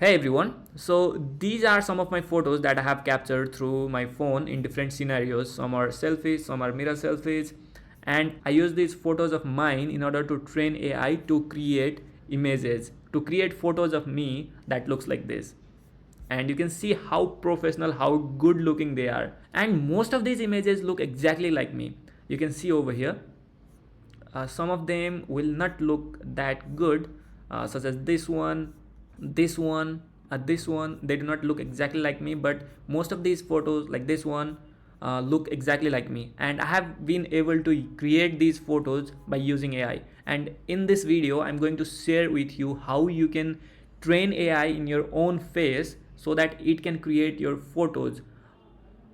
Hey everyone, so these are some of my photos that I have captured through my phone in different scenarios. Some are selfies, some are mirror selfies, and I use these photos of mine in order to train AI to create images, to create photos of me that looks like this. And you can see how professional, how good looking they are. And most of these images look exactly like me. You can see over here. Some of them will not look that good, such as this one. They do not look exactly like me, but most of these photos, like this one, look exactly like me. And I have been able to create these photos by using AI. And in this video, I'm going to share with you how you can train AI in your own face so that it can create your photos.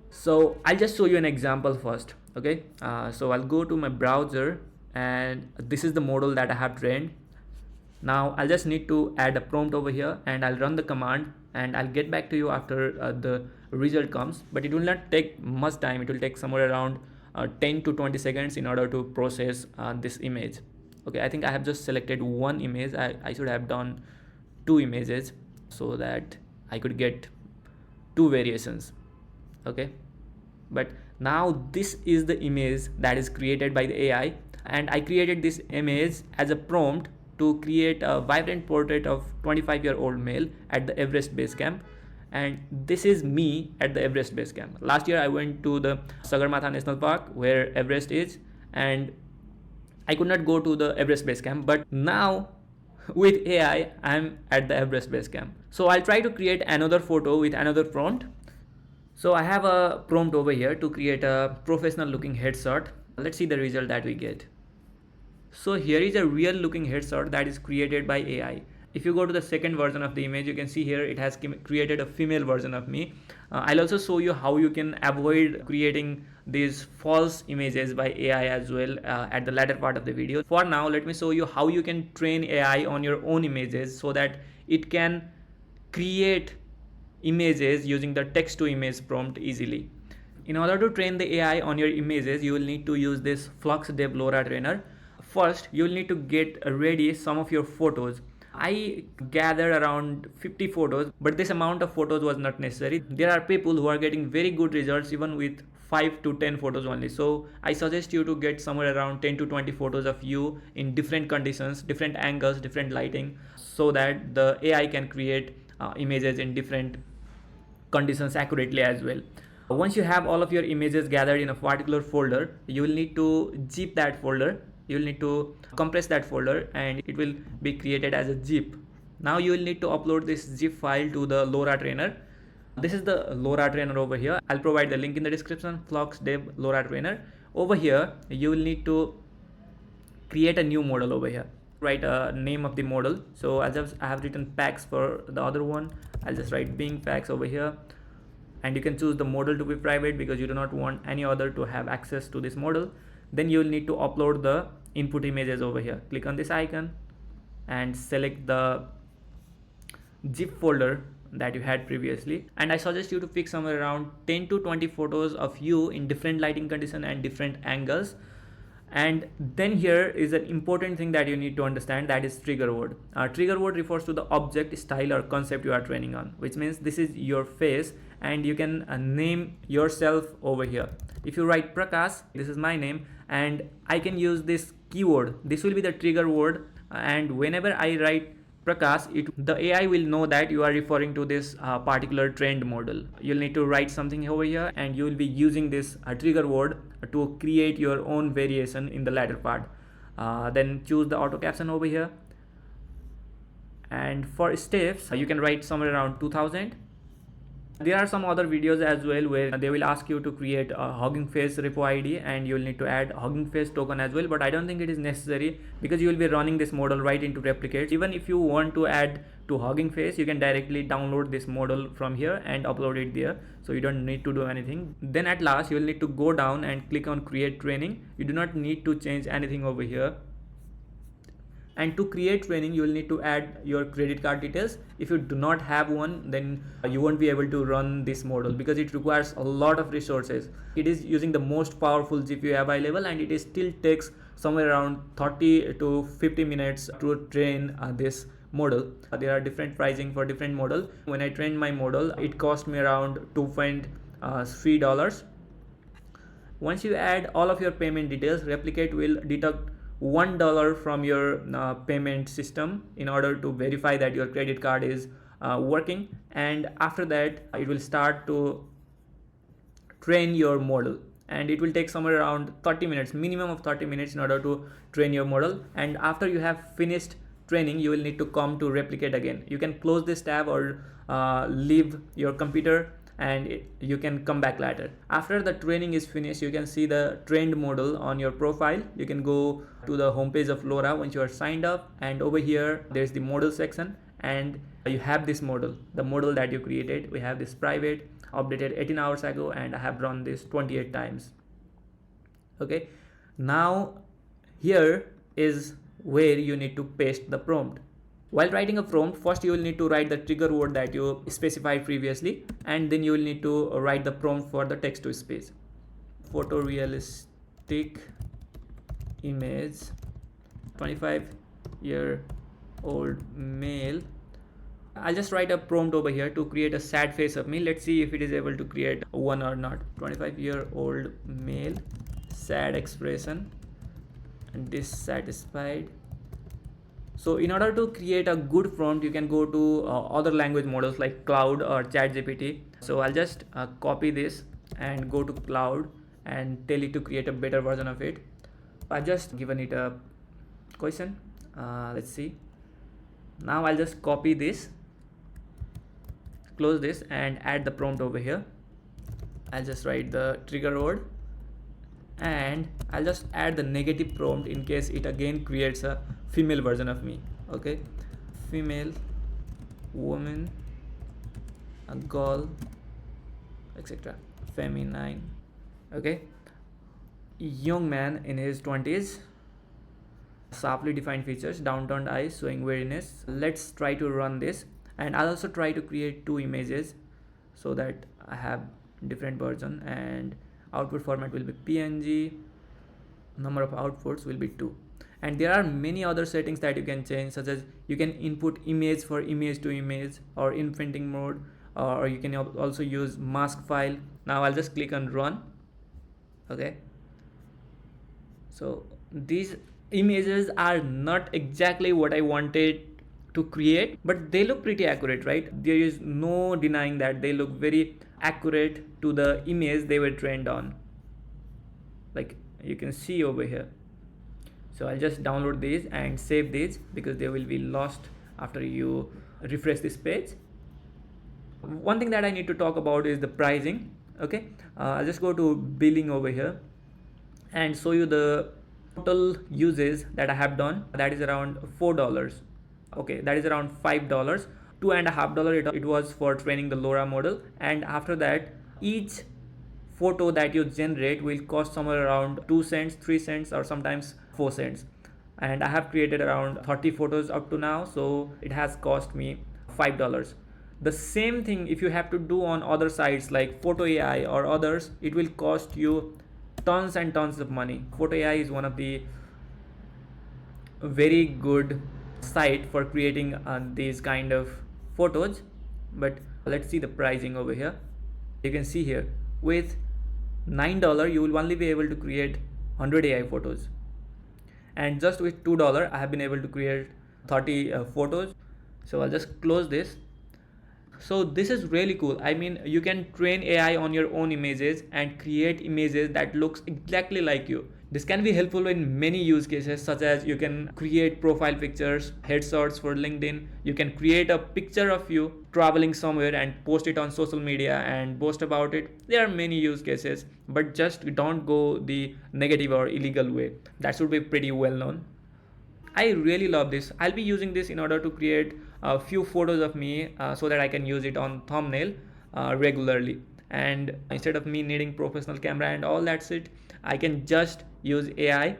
So I'll just show you an example first. Okay, so I'll go to my browser, and this is the model that I have trained. Now I'll just need to add a prompt over here, and I'll run the command, and I'll get back to you after the result comes. But it will not take much time. It will take somewhere around 10 to 20 seconds in order to process this image. Okay, I think I have just selected one image. I should have done two images so that I could get two variations. Okay, but now this is the image that is created by the AI, and I created this image as a prompt to create a vibrant portrait of 25-year-old male at the Everest base camp. And this is me at the Everest base camp. Last year I went to the Sagarmatha National Park where Everest is, and I could not go to the Everest base camp, but now with AI I'm at the Everest base camp. So I'll try to create another photo with another prompt. So I have a prompt over here to create a professional looking headshot. Let's see the result that we get. So here is a real looking headshot that is created by AI. If you go to the second version of the image, you can see here it has created a female version of me. I'll also show you how you can avoid creating these false images by AI as well at the latter part of the video. For now, let me show you how you can train AI on your own images so that it can create images using the text to image prompt easily. In order to train the AI on your images, you will need to use this Flux Dev LoRa trainer. First, you will need to get ready some of your photos. I gathered around 50 photos, but this amount of photos was not necessary. There are people who are getting very good results even with 5 to 10 photos only. So I suggest you to get somewhere around 10 to 20 photos of you in different conditions, different angles, different lighting, so that the AI can create images in different conditions accurately as well. Once you have all of your images gathered in a particular folder, you will need to zip that folder. You will need to compress that folder, and it will be created as a zip. Now you will need to upload this zip file to the LoRa trainer. This is the LoRa trainer over here. I'll provide the link in the description. Flux Dev LoRa trainer. Over here you will need to create a new model over here. Write a name of the model. So I have written Pax for the other one. I'll just write Bing Pax over here, and you can choose the model to be private because you do not want any other to have access to this model. Then you will need to upload the input images over here. Click on this icon and select the zip folder that you had previously, and I suggest you to pick somewhere around 10 to 20 photos of you in different lighting condition and different angles. And then here is an important thing that you need to understand, that is trigger word. Trigger word refers to the object, style or concept you are training on, which means this is your face, and you can name yourself over here. If you write Prakash, this is my name, and I can use this keyword. This will be the trigger word, and whenever I write Prakash, the AI will know that you are referring to this particular trained model. You'll need to write something over here, and you will be using this trigger word to create your own variation in the latter part. Then choose the auto caption over here, and for steps you can write somewhere around 2000. There are some other videos as well where they will ask you to create a Hugging Face repo ID, and you will need to add Hugging Face token as well, but I don't think it is necessary because you will be running this model right into Replicate. Even if you want to add to Hugging Face, you can directly download this model from here and upload it there, so you don't need to do anything. Then at last you will need to go down and click on create training. You do not need to change anything over here. And to create training, you will need to add your credit card details. If you do not have one, then you won't be able to run this model because it requires a lot of resources. It is using the most powerful GPU available, and it still takes somewhere around 30 to 50 minutes to train this model. There are different pricing for different model. When I trained my model, it cost me around $2.3. Once you add all of your payment details, Replicate will deduct $1 from your payment system in order to verify that your credit card is working, and after that it will start to train your model, and it will take somewhere around 30 minutes, minimum of 30 minutes in order to train your model. And after you have finished training, you will need to come to Replicate again. You can close this tab or leave your computer, and you can come back later. After the training is finished, you can see the trained model on your profile. You can go to the homepage of LoRa once you are signed up, and over here there's the model section, and you have this model, the model that you created. We have this private, updated 18 hours ago, and I have run this 28 times. Okay, now here is where you need to paste the prompt. While writing a prompt, first you will need to write the trigger word that you specified previously, and then you will need to write the prompt for the text to speech. Photorealistic image, 25-year-old male. I'll just write a prompt over here to create a sad face of me. Let's see if it is able to create one or not. 25-year-old male, sad expression, and dissatisfied. So in order to create a good prompt, you can go to other language models like Cloud or ChatGPT. So I'll just copy this and go to Cloud and tell it to create a better version of it. I've just given it a question. Let's see. Now I'll just copy this, close this, and add the prompt over here. I'll just write the trigger word, and I'll just add the negative prompt in case it again creates a female version of me. Okay, female, woman, a girl, etc. Feminine. Okay, young man in his 20s, sharply defined features, downturned eyes showing weariness. Let's try to run this, and I'll also try to create two images so that I have different version, and output format will be PNG. Number of outputs will be 2. And there are many other settings that you can change, such as you can input image for image to image or in printing mode, or you can also use mask file. Now I'll just click on run. Okay, so these images are not exactly what I wanted to create, but they look pretty accurate, right? There is no denying that they look very accurate to the image they were trained on, like you can see over here. So I'll just download these and save these because they will be lost after you refresh this page. One thing that I need to talk about is the pricing. Okay, I'll just go to billing over here and show you the total uses that I have done. That is around $4. Okay, that is around $5. $2.50 it was for training the LoRa model, and after that each photo that you generate will cost somewhere around 2 cents, 3 cents, or sometimes 4 cents. And I have created around 30 photos up to now, so it has cost me $5. The same thing if you have to do on other sites like Photo AI or others, it will cost you tons and tons of money. Photo AI is one of the very good site for creating these kind of photos. But let's see the pricing over here. You can see here with $9 you will only be able to create 100 AI photos, and just with $2 I have been able to create 30 photos. So I'll just close this. So this is really cool. I mean, you can train AI on your own images and create images that looks exactly like you. This can be helpful in many use cases, such as you can create profile pictures, headshots for LinkedIn. You can create a picture of you traveling somewhere and post it on social media and boast about it. There are many use cases, but just don't go the negative or illegal way. That should be pretty well known. I really love this. I'll be using this in order to create a few photos of me so that I can use it on thumbnail regularly. And instead of me needing professional camera and all that shit, I can just use AI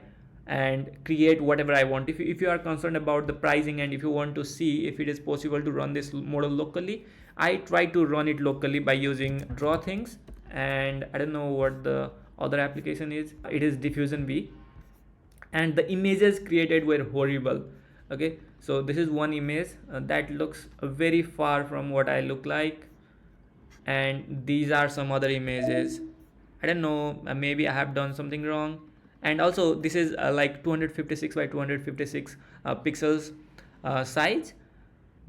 and create whatever I want. If you are concerned about the pricing and if you want to see if it is possible to run this model locally, I try to run it locally by using Draw Things, and I don't know what the other application is. It is Diffusion V. And the images created were horrible. Okay, so this is one image that looks very far from what I look like, and these are some other images. I don't know, maybe I have done something wrong. And also this is like 256 by 256 pixels size,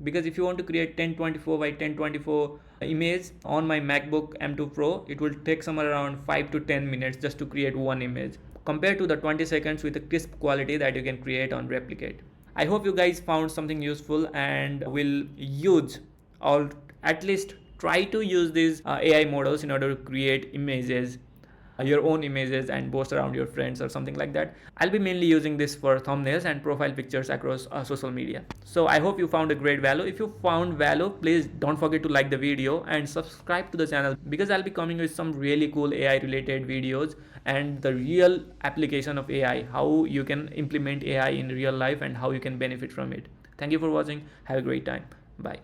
because if you want to create 1024 by 1024 image on my MacBook M2 Pro, it will take somewhere around 5 to 10 minutes just to create one image, compared to the 20 seconds with a crisp quality that you can create on Replicate. I hope you guys found something useful and will use, or at least try to use these AI models in order to create images, your own images, and post around your friends or something like that. I'll be mainly using this for thumbnails and profile pictures across social media. So I hope you found a great value. If you found value, please don't forget to like the video and subscribe to the channel, because I'll be coming with some really cool AI related videos and the real application of AI, how you can implement AI in real life and how you can benefit from it. Thank you for watching. Have a great time. Bye.